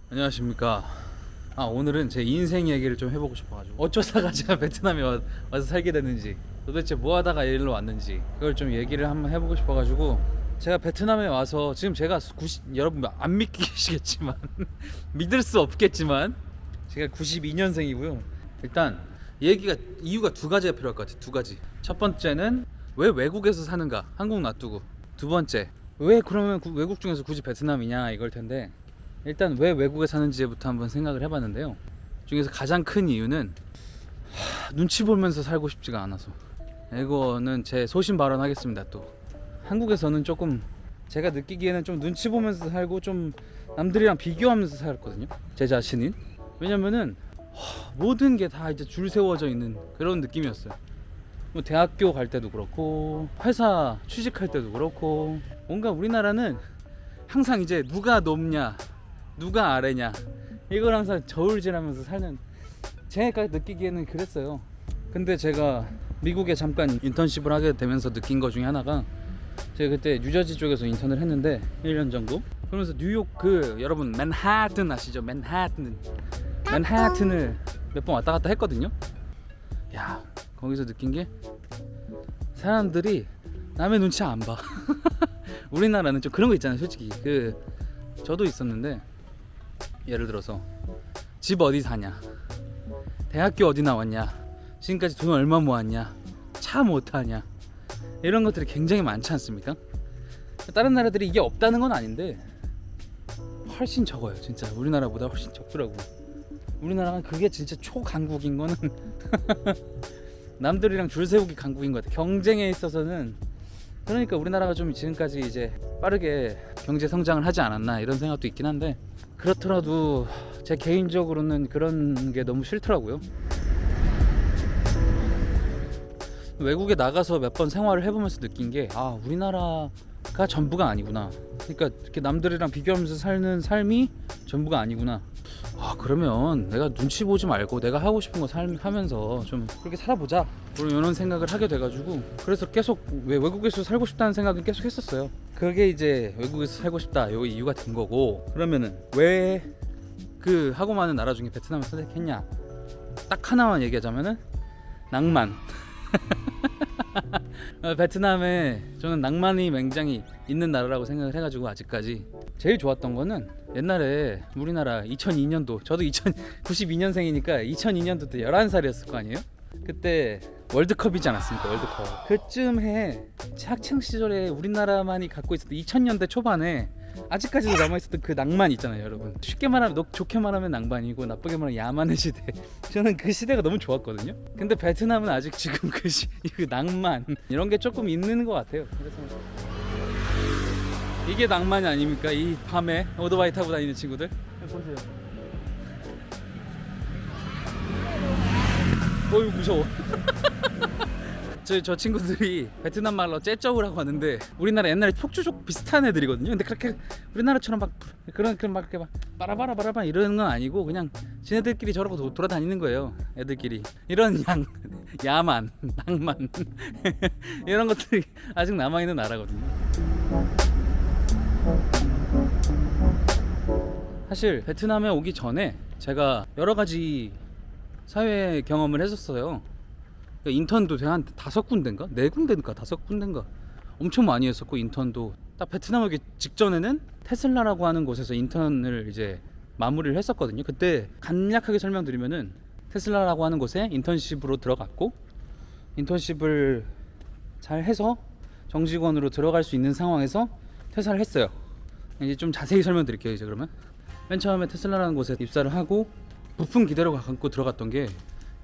안녕하십니까. 오늘은 제 인생 얘기를 좀 해보고 싶어가지고 어쩌다가 제가 베트남에 와서 살게 됐는지, 도대체 뭐 하다가 일로 왔는지 그걸 좀 얘기를 한번 해보고 싶어가지고, 제가 베트남에 와서 지금 제가 여러분 안 믿기시겠지만 믿을 수 없겠지만 제가 92년생이고요 일단 이유가 두 가지가 필요할 것 같아요. 두 가지. 첫 번째는 왜 외국에서 사는가, 한국 놔두고. 두 번째, 왜 그러면 외국 중에서 굳이 베트남이냐, 이걸 텐데, 일단 왜 외국에 사는지부터 한번 생각을 해봤는데요. 중에서 가장 큰 이유는 눈치 보면서 살고 싶지가 않아서. 이거는 제 소신 발언하겠습니다. 또 한국에서는 조금 제가 느끼기에는 좀 눈치 보면서 살고 좀 남들이랑 비교하면서 살았거든요, 제 자신인. 왜냐면은 모든 게 다 이제 줄 세워져 있는 그런 느낌이었어요. 뭐 대학교 갈 때도 그렇고 회사 취직할 때도 그렇고, 뭔가 우리나라는 항상 이제 누가 높냐 누가 아래냐, 이걸 항상 저울질하면서 사는, 제가 느끼기에는 그랬어요. 근데 제가 미국에 잠깐 인턴십을 하게 되면서 느낀 것 중에 하나가, 제가 그때 뉴저지 쪽에서 인턴을 했는데 1년 정도. 그러면서 뉴욕, 여러분 맨하튼 아시죠? 맨하튼을 몇 번 왔다 갔다 했거든요. 야, 거기서 느낀 게 사람들이 남의 눈치 안 봐. 우리나라는 좀 그런 거 있잖아요, 솔직히. 저도 있었는데, 예를 들어서 집 어디 사냐, 대학교 어디 나왔냐, 지금까지 돈 얼마 모았냐, 차 뭐 타냐, 이런 것들이 굉장히 많지 않습니까? 다른 나라들이 이게 없다는 건 아닌데 훨씬 적어요. 진짜 우리나라보다 훨씬 적더라고. 우리나라가 그게 진짜 초강국인 거는 남들이랑 줄 세우기 강국인 것 같아, 경쟁에 있어서는. 그러니까 우리나라가 좀 지금까지 이제 빠르게 경제 성장을 하지 않았나, 이런 생각도 있긴 한데, 그렇더라도 제 개인적으로는 그런 게 너무 싫더라고요. 외국에 나가서 몇 번 생활을 해보면서 느낀 게, 우리나라가 전부가 아니구나. 그러니까 이렇게 남들이랑 비교하면서 사는 삶이 전부가 아니구나. 그러면 내가 눈치 보지 말고 내가 하고 싶은 거 하면서 좀 그렇게 살아보자, 이런 생각을 하게 돼가지고, 그래서 계속 외국에서 살고 싶다는 생각은 계속 했었어요. 그게 이제 외국에서 살고 싶다, 요 이유가 된 거고. 그러면은 왜 하고 많은 나라 중에 베트남을 선택했냐, 딱 하나만 얘기하자면은 낭만. 베트남에 저는 낭만이 굉장히 있는 나라라고 생각을 해가지고, 아직까지 제일 좋았던 거는, 옛날에 우리나라 2002년도, 저도 92년생이니까 2002년도 때 11살이었을 거 아니에요? 그때 월드컵이지 않았습니까? 월드컵. 그쯤 해 학창 시절에 우리나라만이 갖고 있었던 2000년대 초반에 아직까지도 남아있었던 그 낭만 있잖아요, 여러분. 쉽게 말하면, 좋게 말하면 낭만이고, 나쁘게 말하면 야만의 시대. 저는 그 시대가 너무 좋았거든요. 근데 베트남은 아직 지금 그 낭만, 이런 게 조금 있는 것 같아요. 그래서 이게 낭만이 아닙니까? 이 밤에 오토바이 타고 다니는 친구들 보세요. 어휴, 무서워. 저 친구들이 베트남 말로 째쩌우라고 하는데, 우리나라 옛날에 폭주족 비슷한 애들이거든요. 근데 그렇게 우리나라처럼 막 이렇게 막 빠라바라바라바 이러는 건 아니고, 그냥 지네들끼리 저러고 돌아다니는 거예요, 애들끼리. 이런 야만, 낭만 이런 것들이 아직 남아있는 나라거든요. 사실 베트남에 오기 전에 제가 여러 가지 사회 경험을 했었어요. 인턴도 한 5군데인가? 4군데인가? 5군데인가? 엄청 많이 했었고, 인턴도 딱 베트남 오기 직전에는 테슬라라고 하는 곳에서 인턴을 이제 마무리를 했었거든요. 그때 간략하게 설명드리면은, 테슬라라고 하는 곳에 인턴십으로 들어갔고, 인턴십을 잘 해서 정직원으로 들어갈 수 있는 상황에서 퇴사를 했어요. 이제 좀 자세히 설명드릴게요. 이제 그러면 맨 처음에 테슬라라는 곳에 입사를 하고 부품 기대로 갖고 들어갔던 게,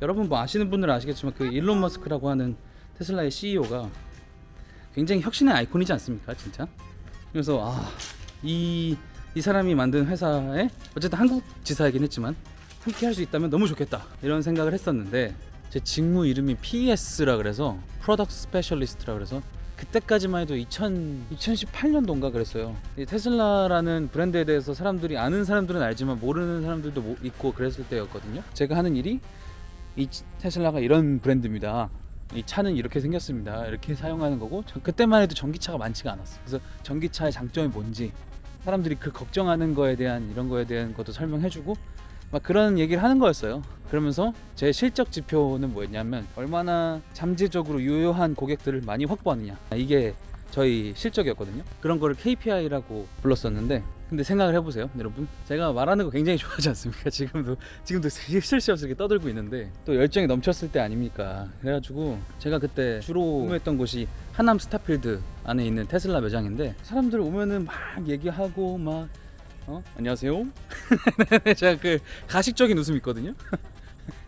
여러분 뭐 아시는 분들은 아시겠지만 일론 머스크라고 하는 테슬라의 CEO가 굉장히 혁신의 아이콘이지 않습니까, 진짜. 그래서 이 사람이 만든 회사에, 어쨌든 한국 지사이긴 했지만 함께 할 수 있다면 너무 좋겠다, 이런 생각을 했었는데, 제 직무 이름이 PS라 그래서 프로덕트 스페셜리스트라 그래서, 그때까지만 해도 2018년도인가 그랬어요. 이 테슬라라는 브랜드에 대해서 사람들이, 아는 사람들은 알지만 모르는 사람들도 있고 그랬을 때였거든요. 제가 하는 일이, 이 테슬라가 이런 브랜드입니다, 이 차는 이렇게 생겼습니다, 이렇게 사용하는 거고, 그때만 해도 전기차가 많지가 않았어요. 그래서 전기차의 장점이 뭔지, 사람들이 그 걱정하는 거에 대한 이런 거에 대한 것도 설명해주고 막 그런 얘기를 하는 거였어요. 그러면서 제 실적 지표는 뭐였냐면 얼마나 잠재적으로 유효한 고객들을 많이 확보하느냐, 이게 저희 실적이었거든요. 그런 거를 KPI라고 불렀었는데, 근데 생각을 해보세요 여러분, 제가 말하는 거 굉장히 좋아하지 않습니까? 지금도 쓸 수 없이 떠들고 있는데 또 열정이 넘쳤을 때 아닙니까? 그래가지고 제가 그때 주로 근무했던 곳이 하남 스타필드 안에 있는 테슬라 매장인데, 사람들 오면은 막 얘기하고 막 안녕하세요. 제가 그 가식적인 웃음 있거든요.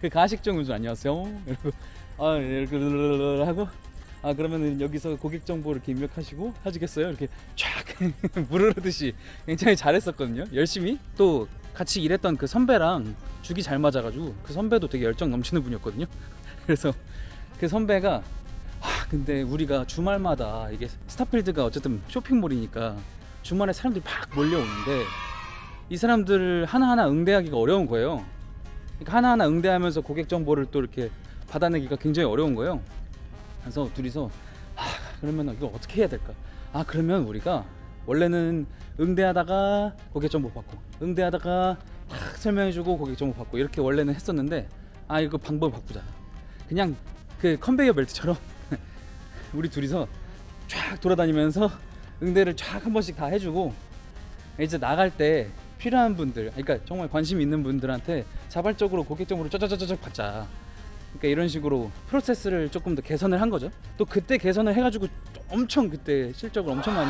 그 가식적인 웃음, 안녕하세요. 이렇게 이렇게 하고, 그러면은 여기서 고객 정보 이렇게 입력하시고 하시겠어요? 이렇게 쫙 무르르듯이 굉장히 잘했었거든요. 열심히. 또 같이 일했던 그 선배랑 죽이 잘 맞아가지고, 그 선배도 되게 열정 넘치는 분이었거든요. 그래서 그 선배가 근데 우리가 주말마다, 이게 스타필드가 어쨌든 쇼핑몰이니까 주말에 사람들이 막 몰려오는데 이 사람들을 하나하나 응대하기가 어려운 거예요. 그러니까 하나하나 응대하면서 고객 정보를 또 이렇게 받아내기가 굉장히 어려운 거예요. 그래서 둘이서 그러면 이거 어떻게 해야 될까? 그러면 우리가 원래는 응대하다가 고객 정보 받고, 응대하다가 딱 설명해주고 고객 정보 받고, 이렇게 원래는 했었는데 이거 방법을 바꾸자. 그냥 그 컨베이어 벨트처럼 우리 둘이서 쫙 돌아다니면서 응대를 쫙 한 번씩 다 해주고, 이제 나갈 때 필요한 분들, 그러니까 정말 관심 있는 분들한테 자발적으로 고객 정보를 쩌쩌쩌쩌 받자. 그러니까 이런 식으로 프로세스를 조금 더 개선을 한 거죠. 또 그때 개선을 해가지고 엄청 그때 실적을 엄청 많이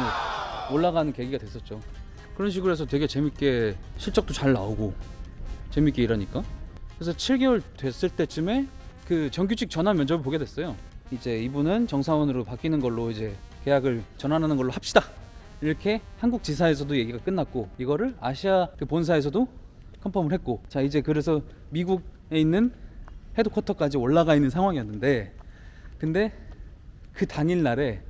올라가는 계기가 됐었죠. 그런 식으로 해서 되게 재밌게 실적도 잘 나오고 재밌게 일하니까. 그래서 7개월 됐을 때쯤에 그 정규직 전환 면접을 보게 됐어요. 이제 이분은 정사원으로 바뀌는 걸로 이제 계약을 전환하는 걸로 합시다. 이렇게 한국 지사에서도 얘기가 끝났고, 이거를 아시아 그 본사에서도 컨펌을 했고, 자 이제 그래서 미국에 있는 헤드쿼터까지 올라가 있는 상황이었는데, 근데 그 당일 날에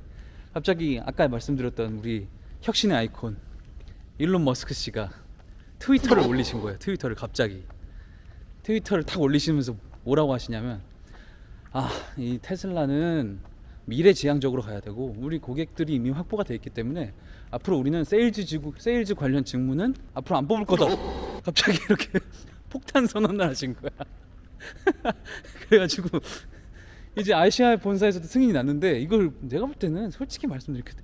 갑자기 아까 말씀드렸던 우리 혁신의 아이콘 일론 머스크 씨가 트위터를 올리신 거예요. 트위터를 갑자기 트위터를 탁 올리시면서 뭐라고 하시냐면, 이 테슬라는 미래지향적으로 가야 되고 우리 고객들이 이미 확보가 되어 있기 때문에 앞으로 우리는 세일즈 관련 직무는 앞으로 안 뽑을 거다. 갑자기 이렇게 폭탄 선언을 하신 거야. 그래가지고 이제 아시아 본사에서도 승인이 났는데, 이걸 내가 볼 때는 솔직히 말씀드릴게요,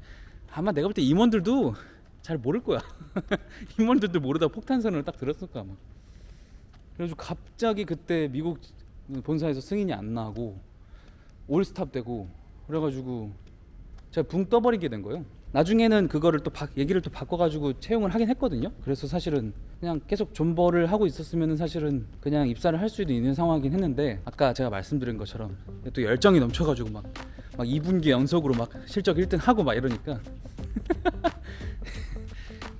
아마 내가 볼 때 임원들도 잘 모를 거야. 임원들도 모르다 폭탄 선언을 딱 들었을까 아마. 그래가지고 갑자기 그때 미국 본사에서 승인이 안 나고 올스탑 되고, 그래가지고 제가 붕 떠버리게 된 거예요. 나중에는 그거를 또 얘기를 또 바꿔가지고 채용을 하긴 했거든요. 그래서 사실은 그냥 계속 존버를 하고 있었으면 사실은 그냥 입사를 할 수도 있는 상황이긴 했는데, 아까 제가 말씀드린 것처럼 또 열정이 넘쳐가지고 막 2분기 연속으로 막 실적 1등 하고 막 이러니까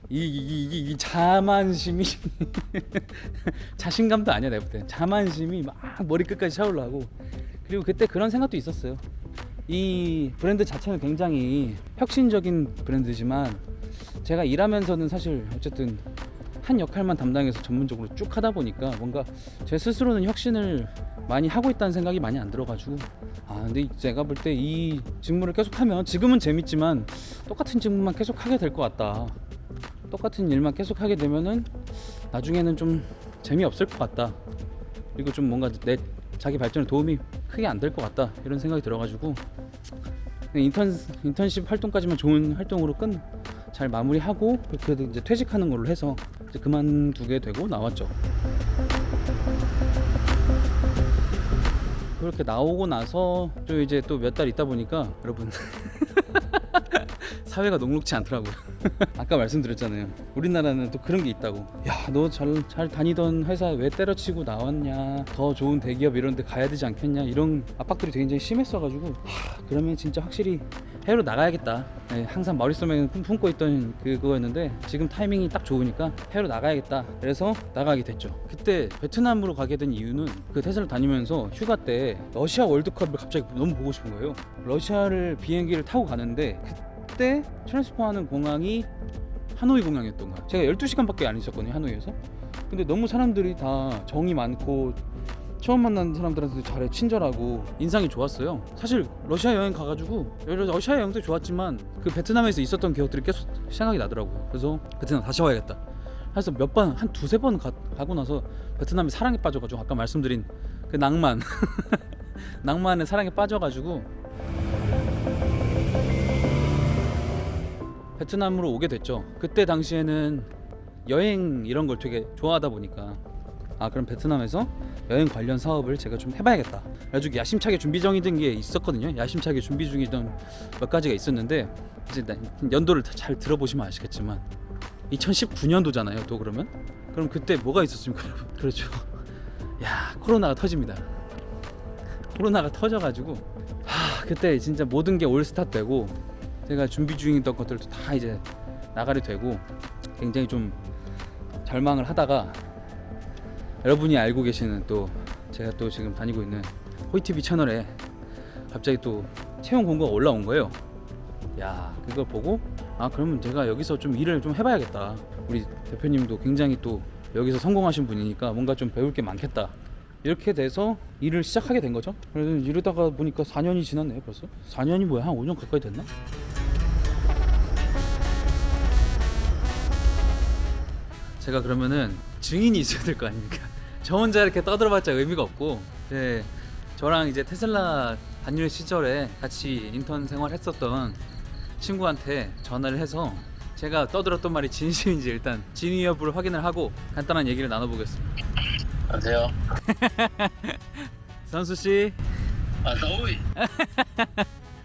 이 자만심이 자신감도 아니야 내가 볼 때. 자만심이 막 머리 끝까지 차올라고. 그리고 그때 그런 생각도 있었어요. 이 브랜드 자체는 굉장히 혁신적인 브랜드지만 제가 일하면서는 사실 어쨌든 한 역할만 담당해서 전문적으로 쭉 하다 보니까 뭔가 제 스스로는 혁신을 많이 하고 있다는 생각이 많이 안 들어가지고, 근데 제가 볼 때 이 직무를 계속하면 지금은 재밌지만 똑같은 직무만 계속 하게 될 것 같다. 똑같은 일만 계속 하게 되면은 나중에는 좀 재미없을 것 같다. 그리고 좀 뭔가 내 자기 발전에 도움이 크게 안 될 것 같다, 이런 생각이 들어가지고 인턴십 활동까지만 좋은 활동으로 잘 마무리하고 그래도 이제 퇴직하는 걸로 해서 이제 그만두게 되고 나왔죠. 그렇게 나오고 나서 좀 이제 또 몇 달 있다 보니까 여러분 사회가 녹록지 않더라고요. 아까 말씀드렸잖아요. 우리나라는 또 그런 게 있다고. 야, 너 잘 다니던 회사 왜 때려치고 나왔냐, 더 좋은 대기업 이런 데 가야 되지 않겠냐, 이런 압박들이 굉장히 심했어가지고 그러면 진짜 확실히 해외로 나가야겠다. 네, 항상 머릿속에 품고 있던 그거였는데 지금 타이밍이 딱 좋으니까 해외로 나가야겠다. 그래서 나가게 됐죠. 그때 베트남으로 가게 된 이유는 그 테슬라 다니면서 휴가 때 러시아 월드컵을 갑자기 너무 보고 싶은 거예요. 러시아를 비행기를 타고 가는데 그때 트랜스포하는 공항이 하노이 공항이었던 거야. 제가 12시간밖에 안 있었거든요, 하노이에서. 근데 너무 사람들이 다 정이 많고 처음 만난 사람들한테도 잘해, 친절하고 인상이 좋았어요. 사실 러시아 여행 가가지고 러시아 여행도 좋았지만 그 베트남에서 있었던 기억들이 계속 생각이 나더라고요. 그래서 베트남 다시 와야겠다. 그래서 몇 번, 한 두세 번 가고 나서 베트남에 사랑에 빠져가지고 아까 말씀드린 그 낭만 낭만의 사랑에 빠져가지고 베트남으로 오게 됐죠. 그때 당시에는 여행 이런 걸 되게 좋아하다 보니까 그럼 베트남에서 여행 관련 사업을 제가 좀 해봐야겠다. 그래가지고 야심차게 준비 중이던 게 있었거든요. 야심차게 준비 중이던 몇 가지가 있었는데 이제 연도를 잘 들어보시면 아시겠지만 2019년도잖아요. 또 그럼 그때 뭐가 있었습니까, 여러분? 그렇죠. 야, 코로나가 터집니다. 코로나가 터져가지고 그때 진짜 모든 게 올스타 되고 제가 준비 중이던 것들도 다 이제 나가리 되고 굉장히 좀 절망을 하다가 여러분이 알고 계시는 또 제가 또 지금 다니고 있는 호이티비 채널에 갑자기 또 채용 공고가 올라온 거예요. 야, 그걸 보고 그러면 제가 여기서 좀 일을 좀 해봐야겠다. 우리 대표님도 굉장히 또 여기서 성공하신 분이니까 뭔가 좀 배울 게 많겠다. 이렇게 돼서 일을 시작하게 된 거죠. 그래서 이러다가 보니까 4년이 지났네. 벌써 4년이 뭐야, 한 5년 가까이 됐나? 제가 그러면은 증인이 있어야 될 거 아닙니까? 저 혼자 이렇게 떠들어봤자 의미가 없고, 네, 저랑 이제 테슬라 다닐 시절에 같이 인턴 생활했었던 친구한테 전화를 해서 제가 떠들었던 말이 진심인지 일단 진위 여부를 확인을 하고 간단한 얘기를 나눠보겠습니다. 안녕하세요. 선수 씨, 서울.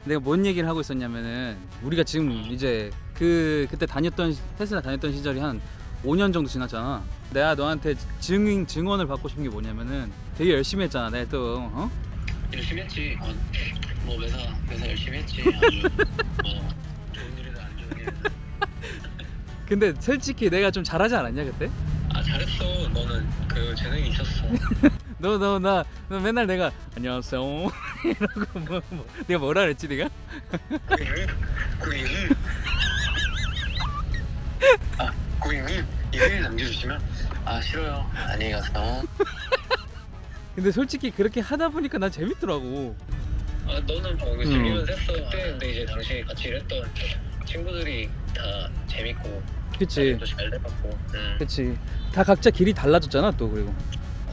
내가 뭔 얘기를 하고 있었냐면은 우리가 지금 이제 그때 테슬라 다녔던 시절이 한 5년 정도 지났잖아. 내가 너한테 증언을 받고 싶은 게 뭐냐면은 되게 열심히 했잖아. 내가 또 열심히 했지. 뭐 매사 열심히 했지. 아주 뭐 좋은 일이든 안 좋은 일이든. 근데 솔직히 내가 좀 잘하지 않았냐 그때? 잘했어. 너는 그 재능이 있었어. 너 맨날 내가 안녕하세요 이러고 뭐 내가 뭐라 그랬지 내가? 고객님. 고객님 이메일 남겨주시면 싫어요. 안녕히 가세요. 근데 솔직히 그렇게 하다 보니까 난 재밌더라고. 너는 뭐 재미만 했어. 그때 근데 이제 당시 같이 일했던 친구들이 다 재밌고 그치. 또 잘 돼갖고. 그치. 다 각자 길이 달라졌잖아 또. 그리고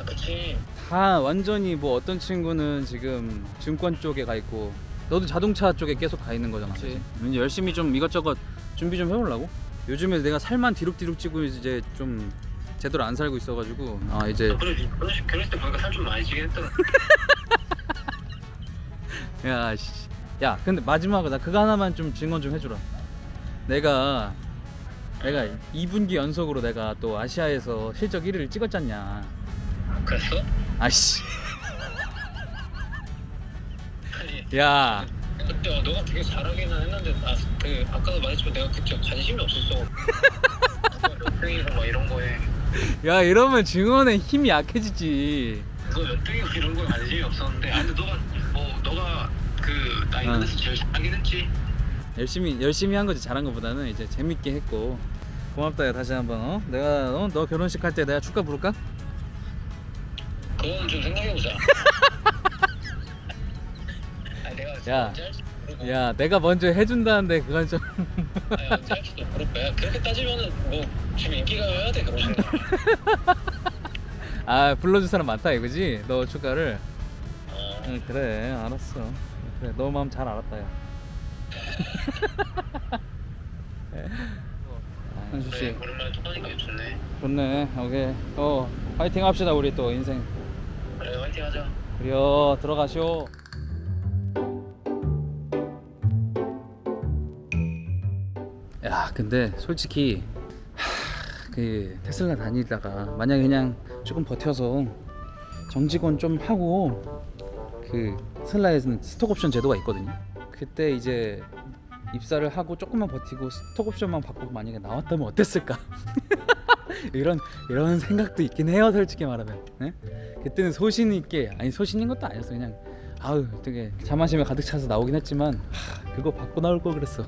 그치. 다 완전히 뭐 어떤 친구는 지금 증권 쪽에 가 있고 너도 자동차 쪽에 계속 가 있는 거잖아. 그치. 열심히 좀 이것저것 준비 좀 해보려고. 요즘에 내가 살만 뒤룩뒤룩 찌고 이제 좀 제대로 안 살고 있어가지고 이제 그래 결혼식 때 보니까 살 좀 많이 찌긴 했더라. 야 근데 마지막으로 나 그거 하나만 좀 증언 좀 해주라. 내가 2분기 연속으로 내가 또 아시아에서 실적 1위를 찍었잖냐. 그랬어? 아씨. 아니 야. 그때 너가 되게 잘하기는 했는데 아까도 말했지만 내가 그쪽 관심이 없었어. 몇 등이고 막 이런 거에. 야 이러면 증언에 힘이 약해지지. 그거 몇 등이고 이런 거에 관심이 없었는데. 근데 너가 그 나 인터넷에서 제일 잘하긴 했지. 열심히 한 거지. 잘한 거보다는 이제 재밌게 했고. 고맙다. 야 다시 한번 내가 너 결혼식 할 때 내가 축가 부를까? 그건 좀 생각해보자. 야 내가 먼저 해준다는데 그건 좀 언제 할지도 모를 거야. 그렇게 따지면은 뭐 지금 인기가 해야 돼 결혼식. 불러줄 사람 많다 이거지? 너 축가를? 응 그래 알았어. 그래 너 마음 잘 알았다 야. 현수씨 오랜만에 통화하니까 좋네. 좋네. 오케이 파이팅 합시다 우리 또 인생. 그래 화이팅 하자. 그래요 들어가시오. 야 근데 솔직히 그 테슬라 다니다가 만약에 그냥 조금 버텨서 정직원 좀 하고 그 테슬라에서는 스톡옵션 제도가 있거든요. 그때 이제 입사를 하고 조금만 버티고 스톡옵션만 받고 만약에 나왔다면 어땠을까? 이런 생각도 있긴 해요. 솔직히 말하면. 네? 그때는 소신 있게 소신인 것도 아니었어. 그냥 되게 자만심에 가득 차서 나오긴 했지만 그거 받고 나올 걸 그랬어.